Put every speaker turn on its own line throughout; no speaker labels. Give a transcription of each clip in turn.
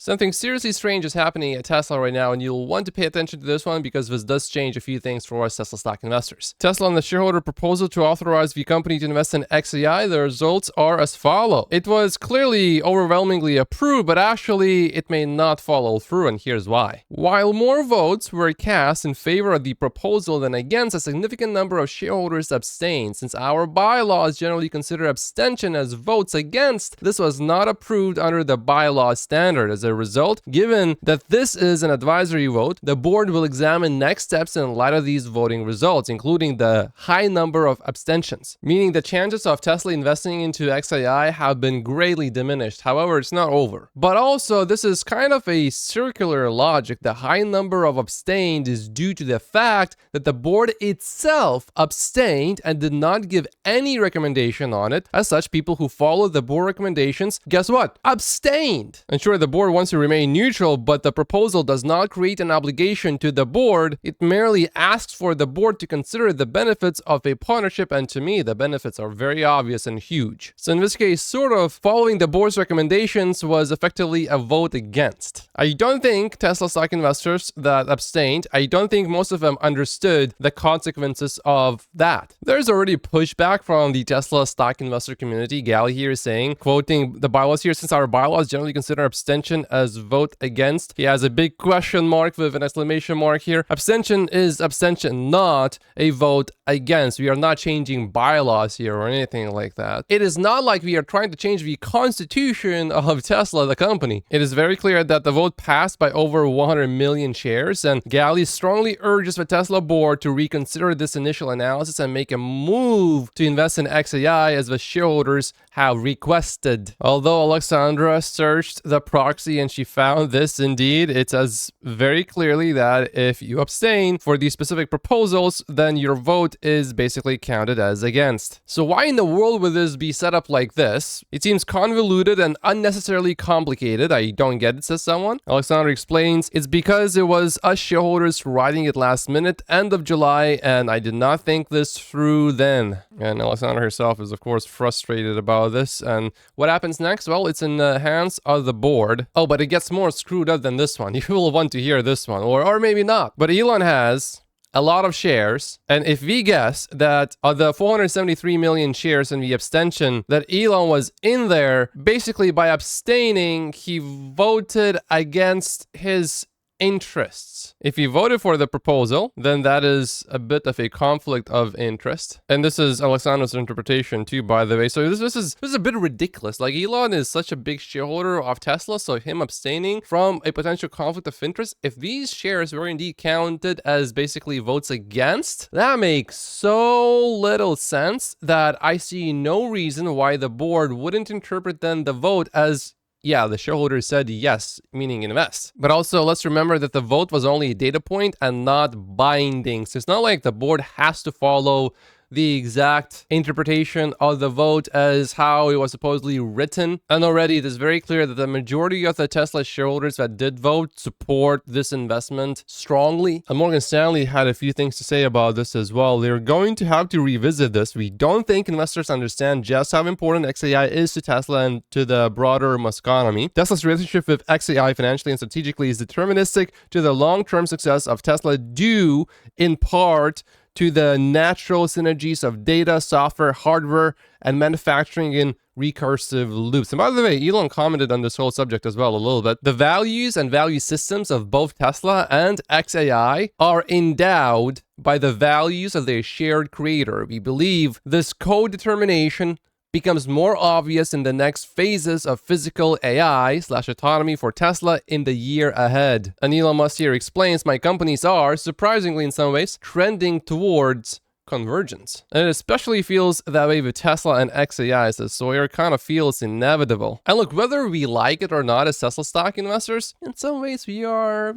Something seriously strange is happening at Tesla right now, and you'll want to pay attention to this one because this does change a few things for us Tesla stock investors. Tesla and the shareholder proposal to authorize the company to invest in XAI, the results are as follow. It was clearly overwhelmingly approved, but actually it may not follow through, and here's why. While more votes were cast in favor of the proposal than against, a significant number of shareholders abstained. Since our bylaws generally consider abstention as votes against, this was not approved under the bylaws standard. As a result, given that this is an advisory vote, the board will examine next steps in light of these voting results, including the high number of abstentions, meaning the chances of Tesla investing into XAI have been greatly diminished. However, it's not over. But also, this is kind of a circular logic. The high number of abstained is due to the fact that the board itself abstained and did not give any recommendation on it. As such, people who followed the board recommendations, guess what? Abstained. And sure, the board wants to remain neutral, but the proposal does not create an obligation to the board. It merely asks for the board to consider the benefits of a partnership, and to me, the benefits are very obvious and huge. So in this case, sort of following the board's recommendations was effectively a vote against. I don't think Tesla stock investors that abstained, I don't think most of them understood the consequences of that. There's already pushback from the Tesla stock investor community. Gally here is saying, quoting the bylaws here, since our bylaws generally consider abstention as vote against. He has a big question mark with an exclamation mark here. Abstention is abstention, not a vote against. We are not changing bylaws here or anything like that. It is not like we are trying to change the constitution of Tesla, the company. It is very clear that the vote passed by over 100 million shares, and Gally strongly urges the Tesla board to reconsider this initial analysis and make a move to invest in XAI as the shareholders have requested. Although Alexandra searched the proxy and she found this, indeed, it says very clearly that if you abstain for these specific proposals, then your vote is basically counted as against. So why in the world would this be set up like this? It seems convoluted and unnecessarily complicated. I don't get it, says someone. Alexandra explains, it's because it was us shareholders writing it last minute, end of July, and I did not think this through then. And Alexandra herself is, of course, frustrated about this. And what happens next? Well, it's in the hands of the board. Oh, but it gets more screwed up than this one. You will want to hear this one, or maybe not. But Elon has a lot of shares, and if we guess that of the 473 million shares in the abstention, that Elon was in there, basically by abstaining, he voted against his interests. If he voted for the proposal, then that is a bit of a conflict of interest. And this is Alexandra's interpretation too, by the way. So this is a bit ridiculous. Like, Elon is such a big shareholder of Tesla, so him abstaining from a potential conflict of interest, if these shares were indeed counted as basically votes against, that makes so little sense that I see no reason why the board wouldn't interpret then the vote as, yeah, the shareholders said yes, meaning invest. But also, let's remember that the vote was only a data point and not binding. So it's not like the board has to follow the exact interpretation of the vote as how it was supposedly written. And already it is very clear that the majority of the Tesla shareholders that did vote support this investment strongly. And Morgan Stanley had a few things to say about this as well. They're going to have to revisit this. We don't think investors understand just how important XAI is to Tesla and to the broader Musk economy. Tesla's relationship with XAI financially and strategically is deterministic to the long-term success of Tesla, due in part to the natural synergies of data, software, hardware, and manufacturing in recursive loops. And by the way, Elon commented on this whole subject as well a little bit. The values and value systems of both Tesla and XAI are endowed by the values of their shared creator. We believe this co-determination becomes more obvious in the next phases of physical AI/autonomy for Tesla in the year ahead. And Elon Musk here explains, my companies are, surprisingly in some ways, trending towards convergence. And it especially feels that way with Tesla and XAI, says Sawyer. Kind of feels inevitable. And look, whether we like it or not as Tesla stock investors, in some ways we have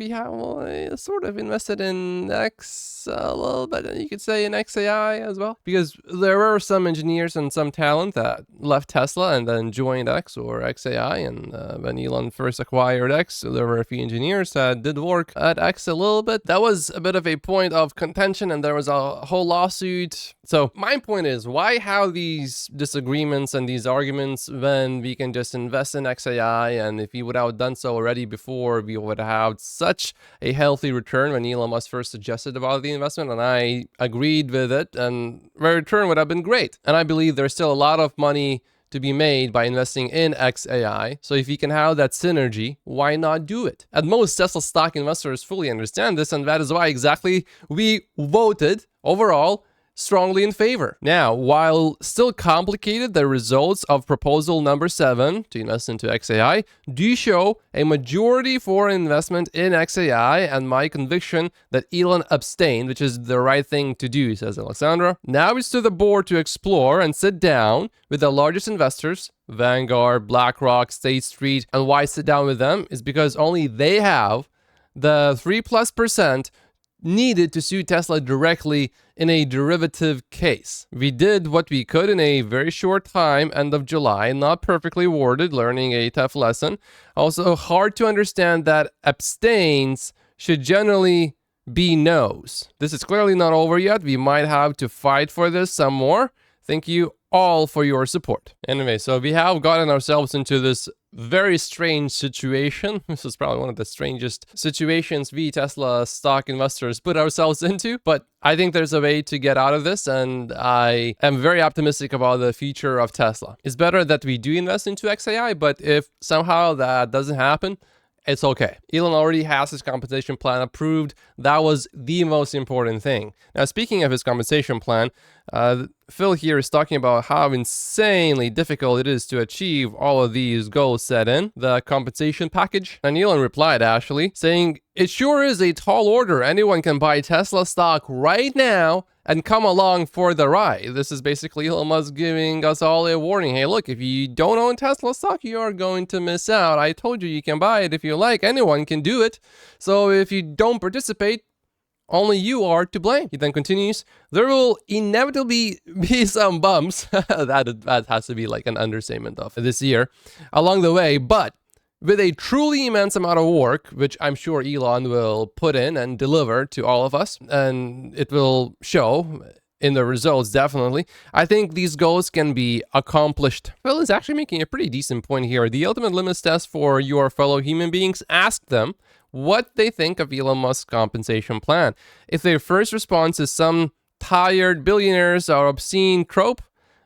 sort of invested in X a little bit, and you could say in XAI as well, because there were some engineers and some talent that left Tesla and then joined X or XAI. And when Elon first acquired X, there were a few engineers that did work at X a little bit. That was a bit of a point of contention, and there was a whole lawsuit lawsuit. So my point is, why have these disagreements and these arguments when we can just invest in XAI? And if we would have done so already before, we would have such a healthy return when Elon Musk first suggested about the investment, and I agreed with it, and the return would have been great. And I believe there's still a lot of money to be made by investing in XAI. So if you can have that synergy, why not do it? And most Tesla stock investors fully understand this, and that is why exactly we voted overall strongly in favor. Now, while still complicated, the results of proposal number 7 to invest into XAI do show a majority for investment in XAI, and my conviction that Elon abstained, which is the right thing to do, says Alexandra. Now it's to the board to explore and sit down with the largest investors, Vanguard, BlackRock, State Street. And why sit down with them is because only they have the 3+% needed to sue Tesla directly in a derivative case. We did what we could in a very short time, end of July, not perfectly worded, learning a tough lesson. Also hard to understand that abstains should generally be no's. This is clearly not over yet. We might have to fight for this some more. Thank you all for your support. Anyway, so we have gotten ourselves into this very strange situation. This is probably one of the strangest situations we Tesla stock investors put ourselves into, but I think there's a way to get out of this, and I am very optimistic about the future of Tesla. It's better that we do invest into XAI, but if somehow that doesn't happen, it's okay. Elon already has his compensation plan approved. That was the most important thing. Now, speaking of his compensation plan, Phil here is talking about how insanely difficult it is to achieve all of these goals set in the compensation package. And Elon replied, actually, saying, "It sure is a tall order. Anyone can buy Tesla stock right now and come along for the ride." This is basically Elon Musk giving us all a warning. Hey, look, if you don't own Tesla stock, you are going to miss out. I told you can buy it if you like. Anyone can do it. So if you don't participate, only you are to blame. He then continues, "There will inevitably be some bumps." that has to be like an understatement of this year along the way, but with a truly immense amount of work, which I'm sure Elon will put in and deliver to all of us, and it will show in the results, definitely, I think these goals can be accomplished. Phil is actually making a pretty decent point here. The ultimate limits test for your fellow human beings. Ask them what they think of Elon Musk's compensation plan. If their first response is some tired billionaires or obscene trope,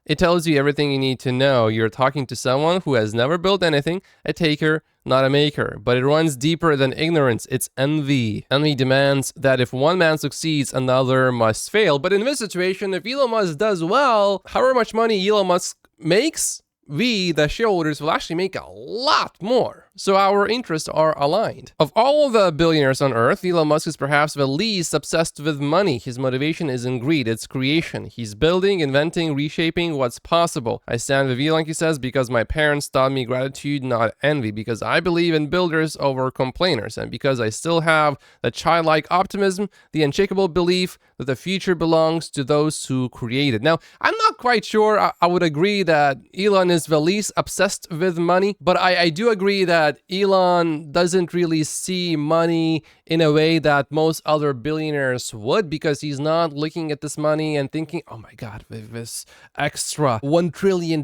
it tells you everything you need to know. You're talking to someone who has never built anything, a taker, not a maker. But it runs deeper than ignorance. It's envy. Envy demands that if one man succeeds, another must fail. But in this situation, if Elon Musk does well, however much money Elon Musk makes, we, the shareholders, will actually make a lot more. So our interests are aligned. Of all the billionaires on earth, Elon Musk is perhaps the least obsessed with money. His motivation isn't greed, it's creation. He's building, inventing, reshaping what's possible. I stand with Elon, he says, because my parents taught me gratitude, not envy, because I believe in builders over complainers, and because I still have the childlike optimism, the unshakable belief that the future belongs to those who create it. Now, I'm not quite sure I would agree that Elon is the least obsessed with money, but I do agree that Elon doesn't really see money in a way that most other billionaires would, because he's not looking at this money and thinking, oh my God, with this extra $1 trillion,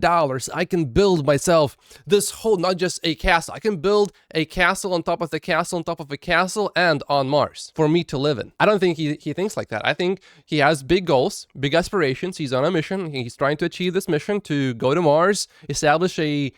I can build myself this whole, not just a castle, I can build a castle on top of the castle on top of a castle and on Mars for me to live in. I don't think he thinks like that. I think he has big goals, big aspirations. He's on a mission. He's trying to achieve this mission to go to Mars, establish a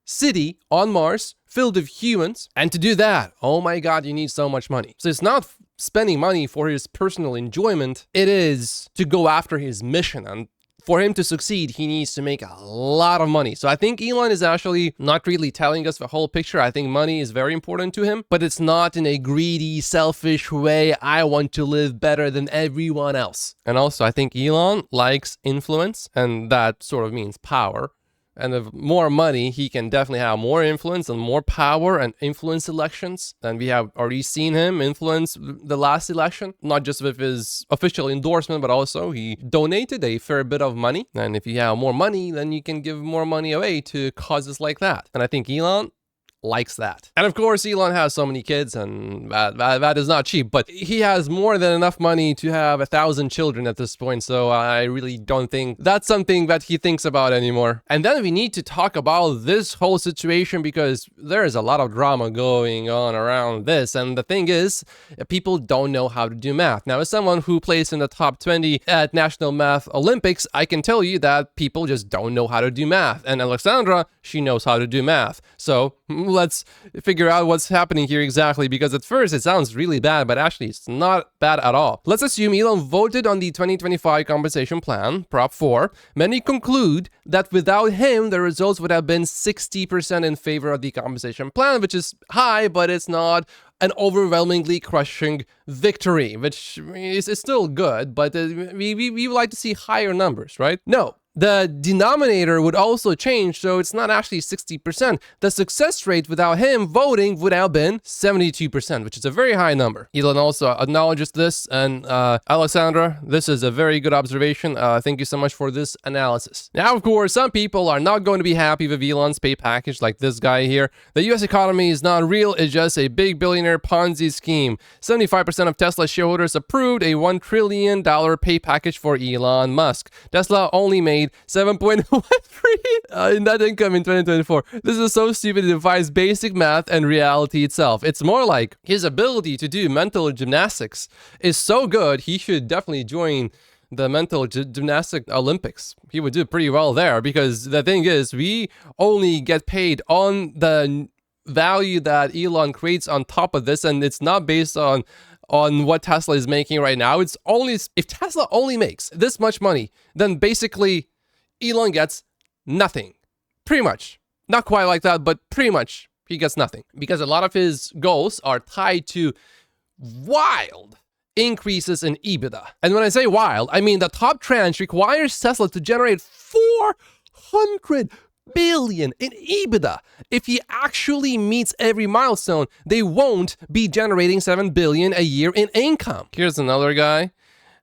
city on Mars filled with humans. And to do that, oh my God, you need so much money. So it's not spending money for his personal enjoyment. It is to go after his mission. And for him to succeed, he needs to make a lot of money. So I think Elon is actually not really telling us the whole picture. I think money is very important to him, but it's not in a greedy, selfish way. I want to live better than everyone else. And also, I think Elon likes influence, and that sort of means power. And with more money, he can definitely have more influence and more power and influence elections. And we have already seen him influence the last election, not just with his official endorsement, but also he donated a fair bit of money. And if you have more money, then you can give more money away to causes like that. And I think Elon likes that. And of course, Elon has so many kids, and that is not cheap, but he has more than enough money to have 1,000 children at this point, so I really don't think that's something that he thinks about anymore. And then we need to talk about this whole situation because there is a lot of drama going on around this, and the thing is, people don't know how to do math. Now, as someone who plays in the top 20 at National Math Olympics, I can tell you that people just don't know how to do math, and Alexandra, she knows how to do math. So let's figure out what's happening here exactly, because at first it sounds really bad, but actually it's not bad at all. Let's assume Elon voted on the 2025 compensation plan, Prop 4. Many conclude that without him, the results would have been 60% in favor of the compensation plan, which is high, but it's not an overwhelmingly crushing victory, which is still good, but we would like to see higher numbers, right? No. The denominator would also change, so it's not actually 60%. The success rate without him voting would have been 72%, which is a very high number. Elon also acknowledges this, and Alexandra, this is a very good observation. Thank you so much for this analysis. Now, of course, some people are not going to be happy with Elon's pay package, like this guy here. The US economy is not real, it's just a big billionaire Ponzi scheme. 75% of Tesla shareholders approved a $1 trillion pay package for Elon Musk. Tesla only made 7.13 in net income in 2024. This is so stupid it defies basic math and reality itself. It's more like his ability to do mental gymnastics is so good, he should definitely join the mental gymnastic Olympics. He would do pretty well there, because the thing is, we only get paid on the value that Elon creates on top of this, and it's not based on what Tesla is making right now. It's only, if Tesla only makes this much money, then basically Elon gets nothing. Pretty much. Not quite like that, but pretty much he gets nothing. Because a lot of his goals are tied to wild increases in EBITDA. And when I say wild, I mean the top tranche requires Tesla to generate 400 billion in EBITDA. If he actually meets every milestone, they won't be generating 7 billion a year in income. Here's another guy.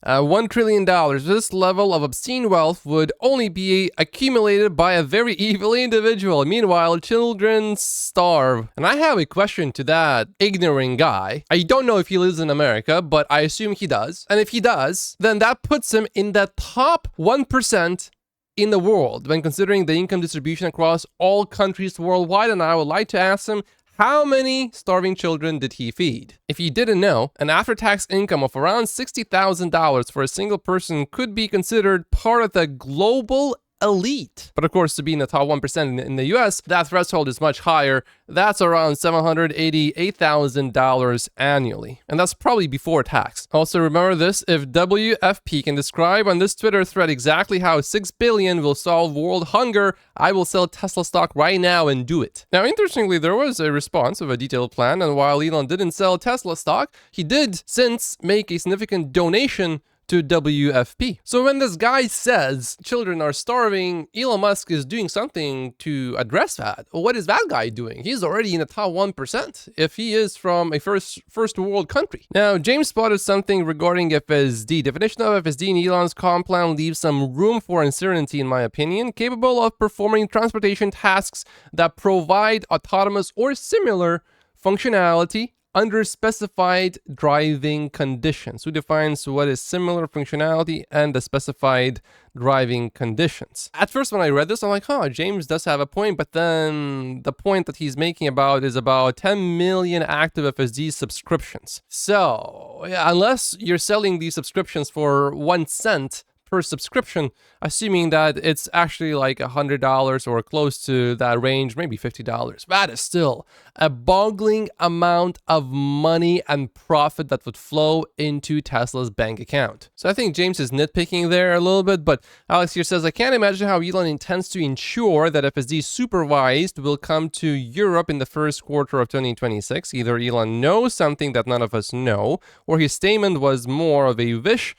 $1 trillion. This level of obscene wealth would only be accumulated by a very evil individual. Meanwhile, children starve. And I have a question to that ignorant guy. I don't know if he lives in America, but I assume he does. And if he does, then that puts him in the top 1% in the world when considering the income distribution across all countries worldwide. And I would like to ask him, how many starving children did he feed? If you didn't know, an after-tax income of around $60,000 for a single person could be considered part of the global elite. But of course, to be in the top 1% in the US, that threshold is much higher. That's around $788,000 annually. And that's probably before tax. Also remember this, if WFP can describe on this Twitter thread exactly how 6 billion will solve world hunger, I will sell Tesla stock right now and do it. Now, interestingly, there was a response of a detailed plan, and while Elon didn't sell Tesla stock, he did since make a significant donation to WFP. So when this guy says children are starving, Elon Musk is doing something to address that. Well, what is that guy doing? He's already in the top 1% if he is from a first world country. Now, James spotted something regarding FSD. Definition of FSD in Elon's comp plan leaves some room for uncertainty, in my opinion. Capable of performing transportation tasks that provide autonomous or similar functionality under specified driving conditions. Who defines what is similar functionality and the specified driving conditions? At first, when I read this, I'm like, James does have a point, but then the point that he's making is about 10 million active FSD subscriptions. So, yeah, unless you're selling these subscriptions for 1 cent per subscription, assuming that it's actually like $100 or close to that range, maybe $50. That is still a boggling amount of money and profit that would flow into Tesla's bank account. So I think James is nitpicking there a little bit, but Alex here says, I can't imagine how Elon intends to ensure that FSD supervised will come to Europe in the first quarter of 2026. Either Elon knows something that none of us know, or his statement was more of a wish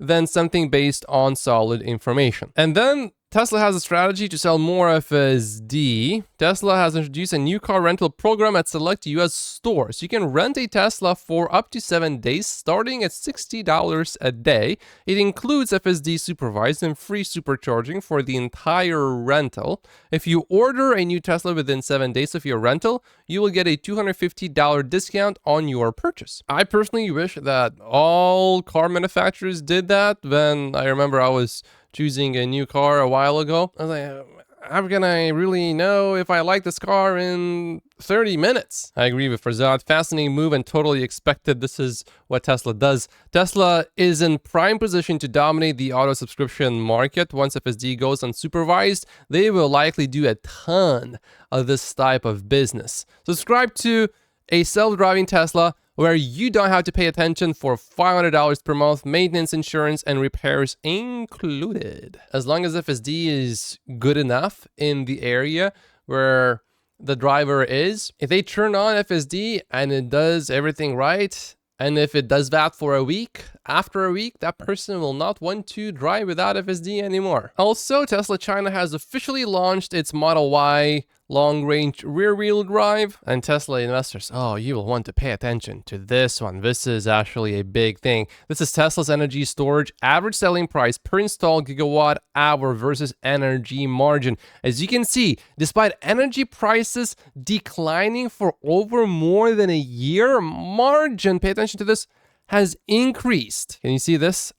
than something based on solid information. And then Tesla has a strategy to sell more FSD. Tesla has introduced a new car rental program at select US stores. You can rent a Tesla for up to 7 days, starting at $60 a day. It includes FSD supervised and free supercharging for the entire rental. If you order a new Tesla within 7 days of your rental, you will get a $250 discount on your purchase. I personally wish that all car manufacturers did that. When I remember I was choosing a new car a while ago, I was like, how can I really know if I like this car in 30 minutes? I agree with Farzad. Fascinating move and totally expected. This is what Tesla does. Tesla is in prime position to dominate the auto subscription market. Once FSD goes unsupervised, they will likely do a ton of this type of business. Subscribe to a self-driving Tesla where you don't have to pay attention for $500 per month, maintenance, insurance, and repairs included. As long as FSD is good enough in the area where the driver is, if they turn on FSD and it does everything right, and if it does that for a week, after a week, that person will not want to drive without FSD anymore. Also, Tesla China has officially launched its Model Y long-range rear-wheel drive, and Tesla investors, oh, you will want to pay attention to this one. This is actually a big thing. This is Tesla's energy storage average selling price per installed gigawatt hour versus energy margin. As you can see, despite energy prices declining for over more than a year, margin, pay attention to this, has increased. Can you see this?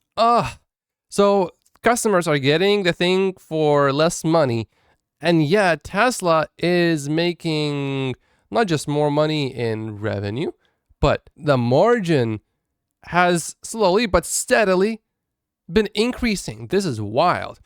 So customers are getting the thing for less money, and yet Tesla is making not just more money in revenue, but the margin has slowly but steadily been increasing. This is wild.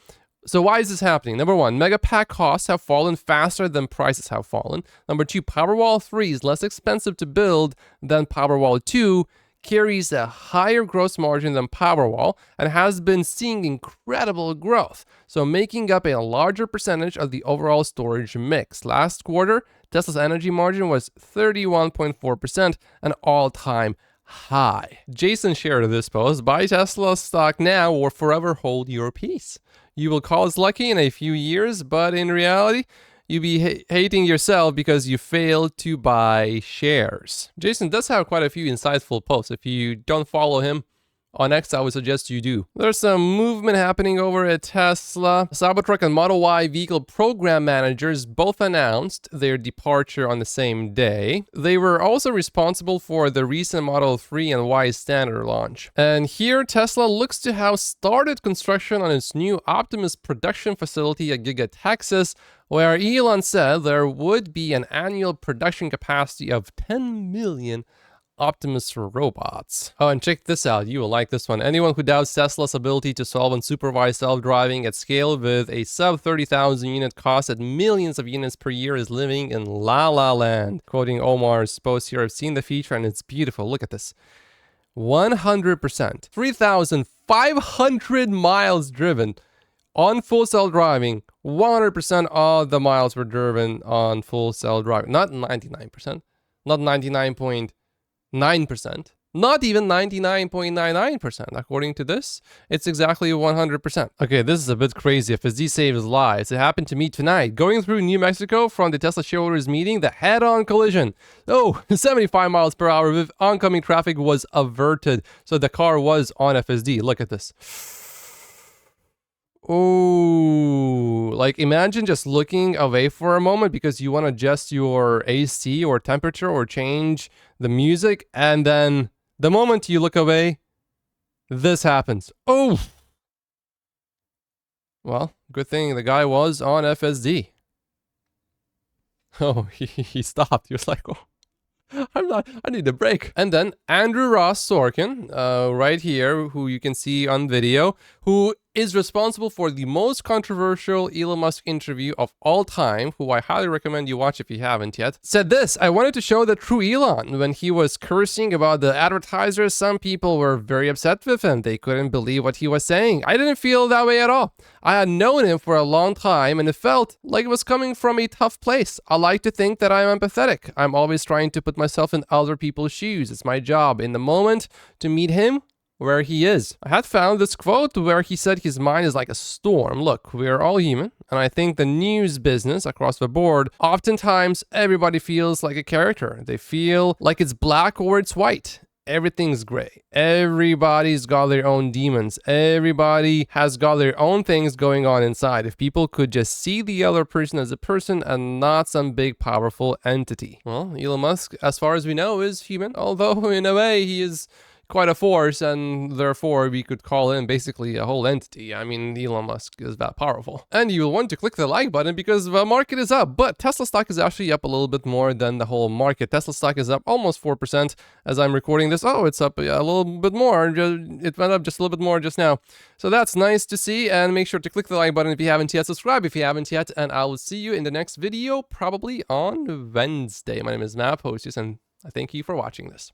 So why is this happening? Number one, Megapack costs have fallen faster than prices have fallen. Number two, Powerwall 3 is less expensive to build than Powerwall 2, carries a higher gross margin than Powerwall, and has been seeing incredible growth, so making up a larger percentage of the overall storage mix. Last quarter, Tesla's energy margin was 31.4%, an all-time high. Jason shared this post: buy Tesla stock now or forever hold your peace. You will call us lucky in a few years, but in reality, you'll be hating yourself because you failed to buy shares. Jason does have quite a few insightful posts. If you don't follow him on X, I would suggest you do. There's some movement happening over at Tesla. Cybertruck and Model Y vehicle program managers both announced their departure on the same day. They were also responsible for the recent Model 3 and Y Standard launch. And here, Tesla looks to have started construction on its new Optimus production facility at Giga Texas, where Elon said there would be an annual production capacity of 10 million Optimus robots. Oh, and check this out. You will like this one. Anyone who doubts Tesla's ability to solve unsupervised self-driving at scale with a sub 30,000 unit cost at millions of units per year is living in La La Land. Quoting Omar's post here, I've seen the feature and it's beautiful. Look at this. 100%. 3,500 miles driven on full self-driving. 100% of the miles were driven on full self-driving. Not 99%. Not 99.9%, not even 99.99%. According to this, it's exactly 100%. Okay, this is a bit crazy. FSD saves lives. It happened to me tonight. Going through New Mexico from the Tesla shareholders meeting, the head-on collision. 75 miles per hour with oncoming traffic was averted. So the car was on FSD. Look at this. Oh, like imagine just looking away for a moment because you want to adjust your AC or temperature or change the music, and then the moment you look away, this happens. Oh, well, good thing the guy was on FSD. Oh, he stopped. He was like, oh, I need a break. And then Andrew Ross Sorkin, right here, who you can see on video, who is responsible for the most controversial Elon Musk interview of all time, who I highly recommend you watch if you haven't yet, said this: I wanted to show the true Elon. When he was cursing about the advertisers, some people were very upset with him. They couldn't believe what he was saying. I didn't feel that way at all. I had known him for a long time, and it felt like it was coming from a tough place. I like to think that I'm empathetic. I'm always trying to put myself in other people's shoes. It's my job. In the moment, to meet him where he is. I had found this quote where he said his mind is like a storm. Look, we are all human, and I think the news business across the board, oftentimes everybody feels like a character. They feel like it's black or it's white. Everything's gray. Everybody's got their own demons. Everybody has got their own things going on inside. If people could just see the other person as a person and not some big powerful entity. Well, Elon Musk, as far as we know, is human, although in a way he is quite a force, and therefore we could call him basically a whole entity. I mean, Elon Musk is that powerful. And you will want to click the like button because the market is up, but Tesla stock is actually up a little bit more than the whole market. Tesla stock is up almost 4% as I'm recording this. Oh, it's up a little bit more. It went up just a little bit more just now. So that's nice to see, and make sure to click the like button if you haven't yet. Subscribe if you haven't yet, and I will see you in the next video, probably on Wednesday. My name is Map, hostess, and I thank you for watching this.